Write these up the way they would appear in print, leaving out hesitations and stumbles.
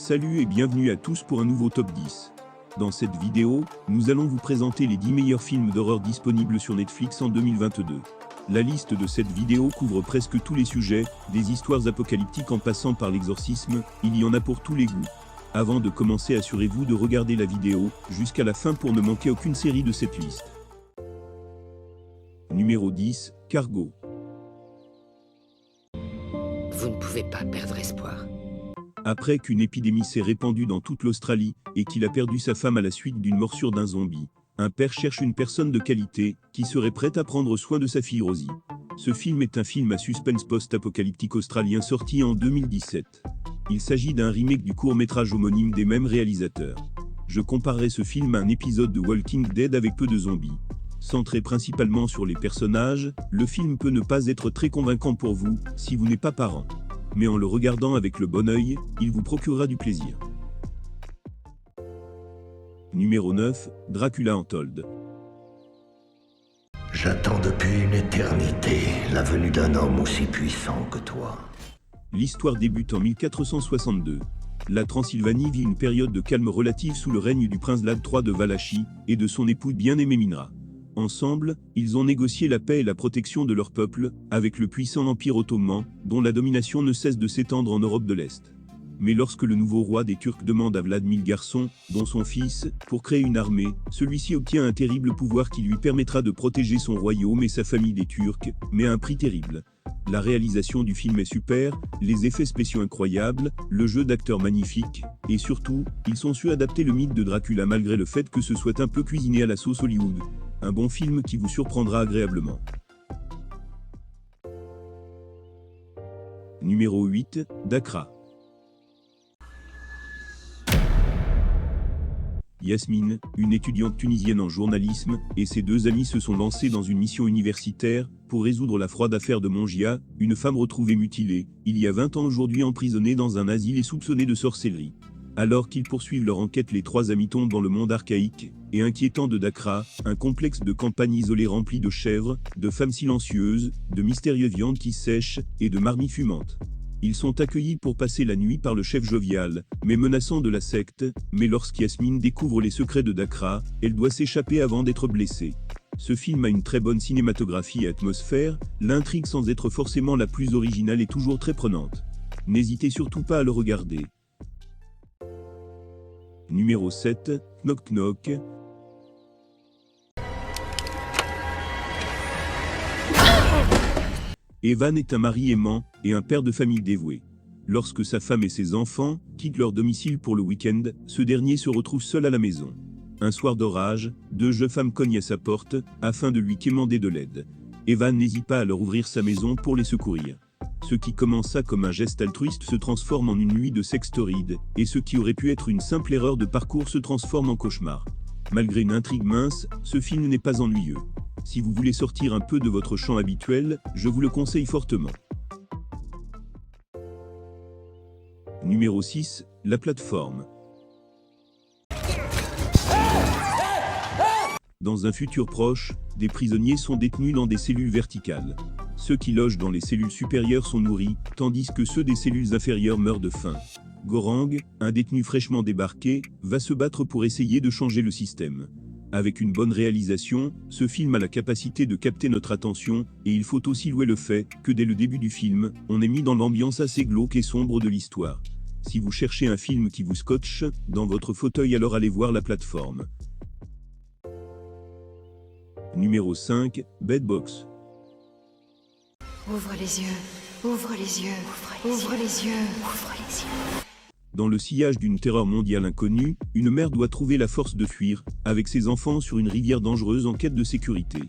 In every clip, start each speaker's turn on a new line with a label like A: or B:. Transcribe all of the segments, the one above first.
A: Salut et bienvenue à tous pour un nouveau top 10. Dans cette vidéo, nous allons vous présenter les 10 meilleurs films d'horreur disponibles sur Netflix en 2022. La liste de cette vidéo couvre presque tous les sujets, des histoires apocalyptiques en passant par l'exorcisme, il y en a pour tous les goûts. Avant de commencer, assurez-vous de regarder la vidéo jusqu'à la fin pour ne manquer aucune série de cette liste. Numéro 10, Cargo.
B: Vous ne pouvez pas perdre espoir.
A: Après qu'une épidémie s'est répandue dans toute l'Australie et qu'il a perdu sa femme à la suite d'une morsure d'un zombie, un père cherche une personne de qualité qui serait prête à prendre soin de sa fille Rosie. Ce film est un film à suspense post-apocalyptique australien sorti en 2017. Il s'agit d'un remake du court-métrage homonyme des mêmes réalisateurs. Je comparerai ce film à un épisode de Walking Dead avec peu de zombies. Centré principalement sur les personnages, le film peut ne pas être très convaincant pour vous si vous n'êtes pas parent. Mais en le regardant avec le bon œil, il vous procurera du plaisir. Numéro 9, Dracula Untold.
C: J'attends depuis une éternité la venue d'un homme aussi puissant que toi.
A: L'histoire débute en 1462. La Transylvanie vit une période de calme relative sous le règne du prince Vlad III de Valachie et de son épouse bien-aimée Minra. Ensemble, ils ont négocié la paix et la protection de leur peuple, avec le puissant empire ottoman, dont la domination ne cesse de s'étendre en Europe de l'Est. Mais lorsque le nouveau roi des Turcs demande à Vlad 1000 garçons, dont son fils, pour créer une armée, celui-ci obtient un terrible pouvoir qui lui permettra de protéger son royaume et sa famille des Turcs, mais à un prix terrible. La réalisation du film est super, les effets spéciaux incroyables, le jeu d'acteurs magnifique, et surtout, ils ont su adapter le mythe de Dracula malgré le fait que ce soit un peu cuisiné à la sauce Hollywood. Un bon film qui vous surprendra agréablement. Numéro 8, Dakra. Yasmine, une étudiante tunisienne en journalisme, et ses deux amis se sont lancés dans une mission universitaire pour résoudre la froide affaire de Mongia, une femme retrouvée mutilée, il y a 20 ans aujourd'hui emprisonnée dans un asile et soupçonnée de sorcellerie. Alors qu'ils poursuivent leur enquête, les trois amis tombent dans le monde archaïque et inquiétant de Dakra, un complexe de campagne isolée rempli de chèvres, de femmes silencieuses, de mystérieuses viandes qui sèchent et de marmites fumantes. Ils sont accueillis pour passer la nuit par le chef jovial, mais menaçant de la secte, mais lorsqu'Yasmine découvre les secrets de Dakra, elle doit s'échapper avant d'être blessée. Ce film a une très bonne cinématographie et atmosphère, l'intrigue sans être forcément la plus originale est toujours très prenante. N'hésitez surtout pas à le regarder. Numéro 7, Knock Knock. Evan est un mari aimant et un père de famille dévoué. Lorsque sa femme et ses enfants quittent leur domicile pour le week-end, ce dernier se retrouve seul à la maison. Un soir d'orage, deux jeunes femmes cognent à sa porte afin de lui quémander de l'aide. Evan n'hésite pas à leur ouvrir sa maison pour les secourir. Ce qui commença comme un geste altruiste se transforme en une nuit de sexe torride, et ce qui aurait pu être une simple erreur de parcours se transforme en cauchemar. Malgré une intrigue mince, ce film n'est pas ennuyeux. Si vous voulez sortir un peu de votre champ habituel, je vous le conseille fortement. Numéro 6, La Plateforme. Dans un futur proche, des prisonniers sont détenus dans des cellules verticales. Ceux qui logent dans les cellules supérieures sont nourris, tandis que ceux des cellules inférieures meurent de faim. Gorang, un détenu fraîchement débarqué, va se battre pour essayer de changer le système. Avec une bonne réalisation, ce film a la capacité de capter notre attention, et il faut aussi louer le fait que dès le début du film, on est mis dans l'ambiance assez glauque et sombre de l'histoire. Si vous cherchez un film qui vous scotche dans votre fauteuil, alors allez voir La Plateforme. Numéro 5, Bed Box.
D: Ouvre les yeux, ouvre les yeux, ouvre les yeux, ouvre les yeux.
A: Dans le sillage d'une terreur mondiale inconnue, une mère doit trouver la force de fuir, avec ses enfants sur une rivière dangereuse en quête de sécurité.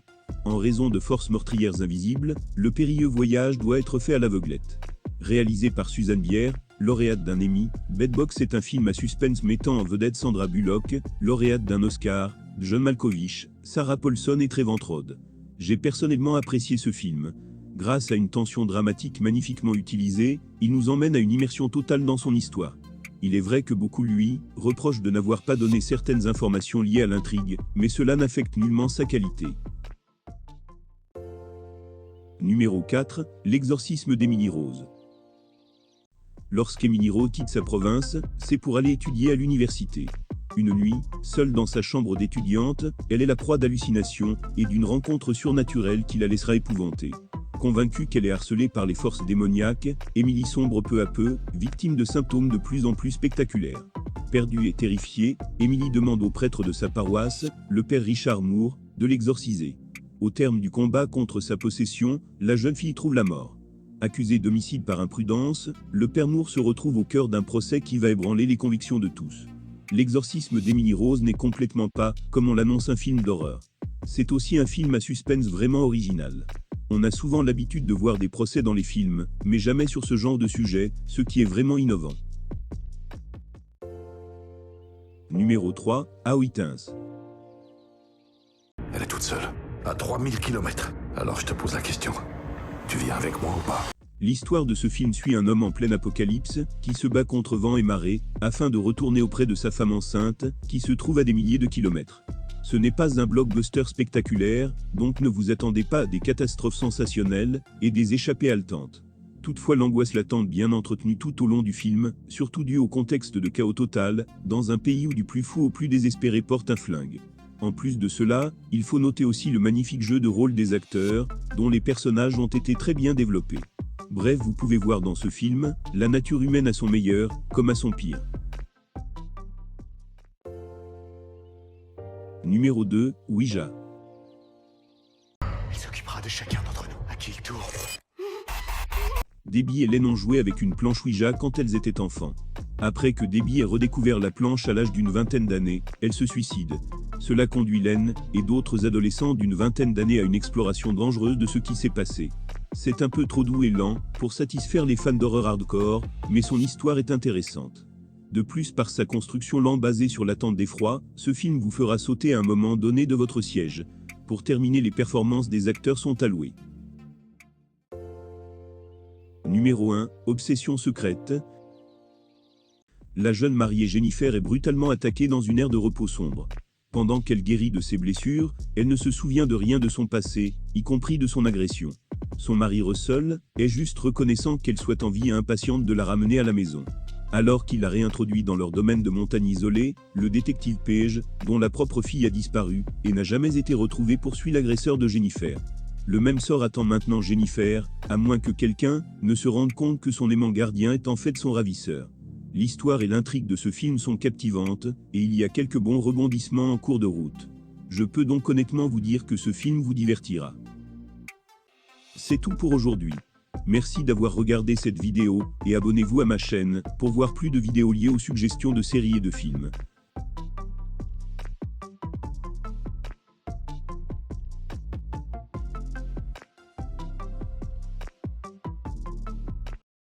A: En raison de forces meurtrières invisibles, le périlleux voyage doit être fait à l'aveuglette. Réalisé par Susan Bier, lauréate d'un Emmy, Bed Box est un film à suspense mettant en vedette Sandra Bullock, lauréate d'un Oscar, John Malkovich, Sarah Paulson et Trevor Trode. J'ai personnellement apprécié ce film. Grâce à une tension dramatique magnifiquement utilisée, il nous emmène à une immersion totale dans son histoire. Il est vrai que beaucoup lui reprochent de n'avoir pas donné certaines informations liées à l'intrigue, mais cela n'affecte nullement sa qualité. Numéro 4, L'exorcisme d'Emily Rose. Lorsqu'Emily Rose quitte sa province, c'est pour aller étudier à l'université. Une nuit, seule dans sa chambre d'étudiante, elle est la proie d'hallucinations et d'une rencontre surnaturelle qui la laissera épouvantée. Convaincue qu'elle est harcelée par les forces démoniaques, Emily sombre peu à peu, victime de symptômes de plus en plus spectaculaires. Perdue et terrifiée, Emily demande au prêtre de sa paroisse, le père Richard Moore, de l'exorciser. Au terme du combat contre sa possession, la jeune fille trouve la mort. Accusée d'homicide par imprudence, le père Moore se retrouve au cœur d'un procès qui va ébranler les convictions de tous. L'exorcisme d'Emily Rose n'est complètement pas, comme on l'annonce, un film d'horreur. C'est aussi un film à suspense vraiment original. On a souvent l'habitude de voir des procès dans les films, mais jamais sur ce genre de sujet, ce qui est vraiment innovant. Numéro 3, How It Ends.
E: Elle est toute seule, à 3000 km. Alors je te pose la question. Tu viens avec moi ou pas?
A: L'histoire de ce film suit un homme en pleine apocalypse, qui se bat contre vent et marée, afin de retourner auprès de sa femme enceinte, qui se trouve à des milliers de kilomètres. Ce n'est pas un blockbuster spectaculaire, donc ne vous attendez pas à des catastrophes sensationnelles et des échappées haletantes. Toutefois, l'angoisse latente bien entretenue tout au long du film, surtout due au contexte de chaos total, dans un pays où du plus fou au plus désespéré porte un flingue. En plus de cela, il faut noter aussi le magnifique jeu de rôle des acteurs, dont les personnages ont été très bien développés. Bref, vous pouvez voir dans ce film, la nature humaine à son meilleur, comme à son pire. Numéro 2, Ouija.
E: Il s'occupera de chacun d'entre nous, à qui il tourne.
A: Debbie et Len ont joué avec une planche Ouija quand elles étaient enfants. Après que Debbie ait redécouvert la planche à l'âge d'une vingtaine d'années, elle se suicide. Cela conduit Len et d'autres adolescents d'une vingtaine d'années à une exploration dangereuse de ce qui s'est passé. C'est un peu trop doux et lent pour satisfaire les fans d'horreur hardcore, mais son histoire est intéressante. De plus, par sa construction lente basée sur l'attente d'effroi, ce film vous fera sauter à un moment donné de votre siège. Pour terminer, les performances des acteurs sont à louer. Numéro 1, Obsession secrète. La jeune mariée Jennifer est brutalement attaquée dans une aire de repos sombre. Pendant qu'elle guérit de ses blessures, elle ne se souvient de rien de son passé, y compris de son agression. Son mari Russell est juste reconnaissant qu'elle soit en vie et impatiente de la ramener à la maison. Alors qu'il la réintroduit dans leur domaine de montagne isolée, le détective Page, dont la propre fille a disparu et n'a jamais été retrouvée, poursuit l'agresseur de Jennifer. Le même sort attend maintenant Jennifer, à moins que quelqu'un ne se rende compte que son aimant gardien est en fait son ravisseur. L'histoire et l'intrigue de ce film sont captivantes, et il y a quelques bons rebondissements en cours de route. Je peux donc honnêtement vous dire que ce film vous divertira. C'est tout pour aujourd'hui. Merci d'avoir regardé cette vidéo, et abonnez-vous à ma chaîne, pour voir plus de vidéos liées aux suggestions de séries et de films.